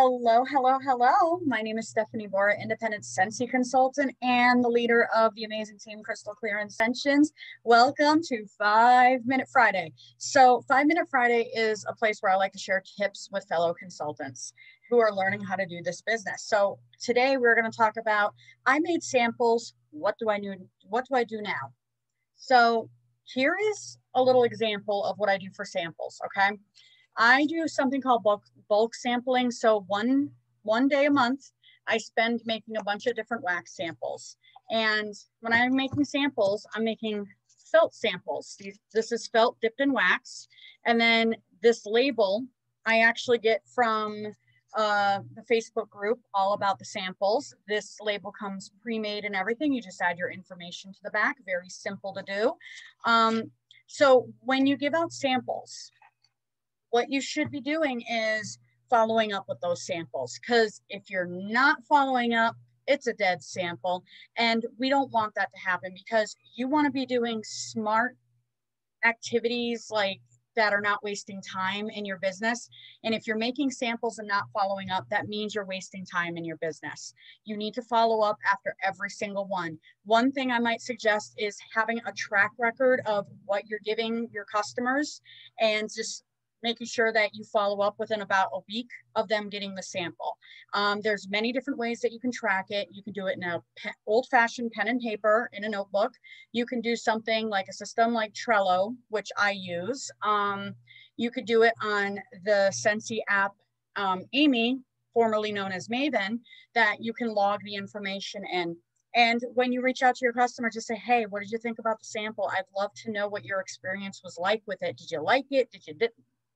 Hello, hello, hello. My name is Stephanie Bora, Independent Scentsy Consultant and the leader of the amazing team Crystal Clear Intentions. Welcome to 5-Minute Friday. So 5-Minute Friday is a place where I like to share tips with fellow consultants who are learning how to do this business. So today we're going to talk about, I made samples. What do I do now? So here is a little example of what I do for samples, okay? I do something called bulk sampling. So one day a month, I spend making a bunch of different wax samples. And when I'm making samples, I'm making felt samples. This is felt dipped in wax. And then this label I actually get from the Facebook group all about the samples. This label comes pre-made and everything. You just add your information to the back. Very simple to do. So when you give out samples, what you should be doing is following up with those samples, because if you're not following up, it's a dead sample. And we don't want that to happen, because you want to be doing smart activities like that are not wasting time in your business. And if you're making samples and not following up, that means you're wasting time in your business. You need to follow up after every single one. One thing I might suggest is having a track record of what you're giving your customers, and just making sure that you follow up within about a week of them getting the sample. There's many different ways that you can track it. You can do it in a old-fashioned pen and paper in a notebook. You can do something like a system like Trello, which I use. You could do it on the Scentsy app, Amy, formerly known as Maven, that you can log the information in. And when you reach out to your customer, just say, hey, what did you think about the sample? I'd love to know what your experience was like with it. Did you like it?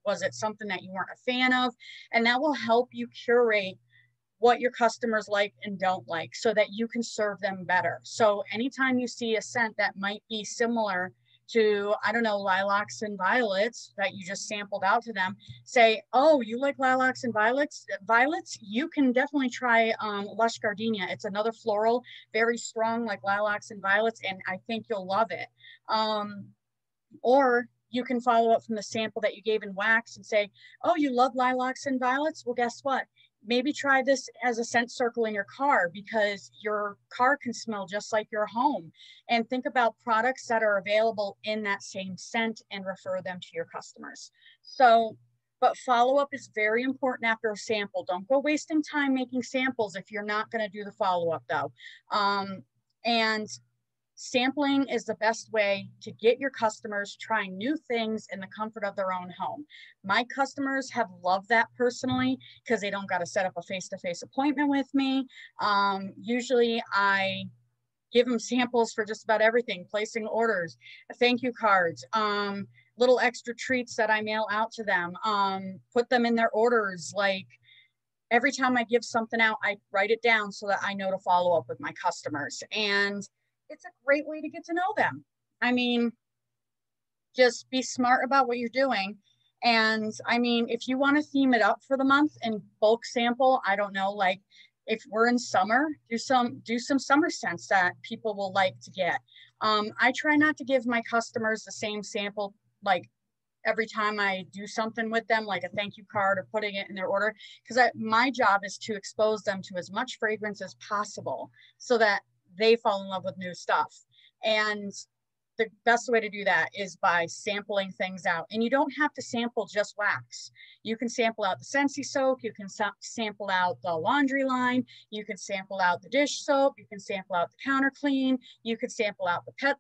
Was it something that you weren't a fan of? And that will help you curate what your customers like and don't like, so that you can serve them better. So anytime you see a scent that might be similar to, I don't know, lilacs and violets that you just sampled out to them, say, oh, you like lilacs and violets? You can definitely try Lush Gardenia. It's another floral, very strong like lilacs and violets, and I think you'll love it. Or you can follow up from the sample that you gave in wax and say, oh, you love lilacs and violets? Well, guess what? Maybe try this as a scent circle in your car, because your car can smell just like your home. And think about products that are available in that same scent and refer them to your customers. So, but follow-up is very important after a sample. Don't go wasting time making samples if you're not going to do the follow-up though. And sampling is the best way to get your customers trying new things in the comfort of their own home. My customers have loved that personally, because they don't got to set up a face-to-face appointment with me. Usually I give them samples for just about everything, placing orders, thank you cards, little extra treats that I mail out to them, put them in their orders. Like every time I give something out, I write it down so that I know to follow up with my customers. And it's a great way to get to know them. I mean, just be smart about what you're doing. And I mean, if you want to theme it up for the month and bulk sample, I don't know, like if we're in summer, do some summer scents that people will like to get. I try not to give my customers the same sample like every time I do something with them, like a thank you card or putting it in their order, because my job is to expose them to as much fragrance as possible so that they fall in love with new stuff. And the best way to do that is by sampling things out. And you don't have to sample just wax. You can sample out the Scentsy soap. You can sample out the laundry line. You can sample out the dish soap. You can sample out the counter clean. You can sample out the pet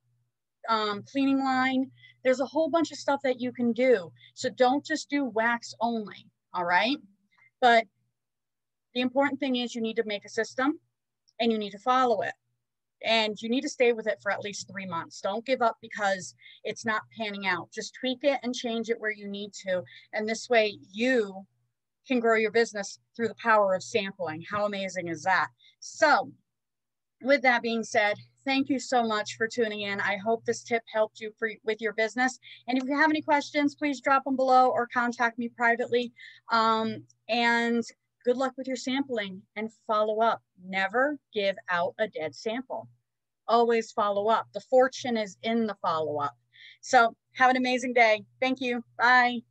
cleaning line. There's a whole bunch of stuff that you can do. So don't just do wax only, all right? But the important thing is you need to make a system and you need to follow it. And you need to stay with it for at least 3 months. Don't give up because it's not panning out. Just tweak it and change it where you need to. And this way you can grow your business through the power of sampling. How amazing is that? So with that being said, thank you so much for tuning in. I hope this tip helped you with your business. And if you have any questions, please drop them below or contact me privately. And good luck with your sampling and follow up. Never give out a dead sample. Always follow up. The fortune is in the follow up. So have an amazing day. Thank you. Bye.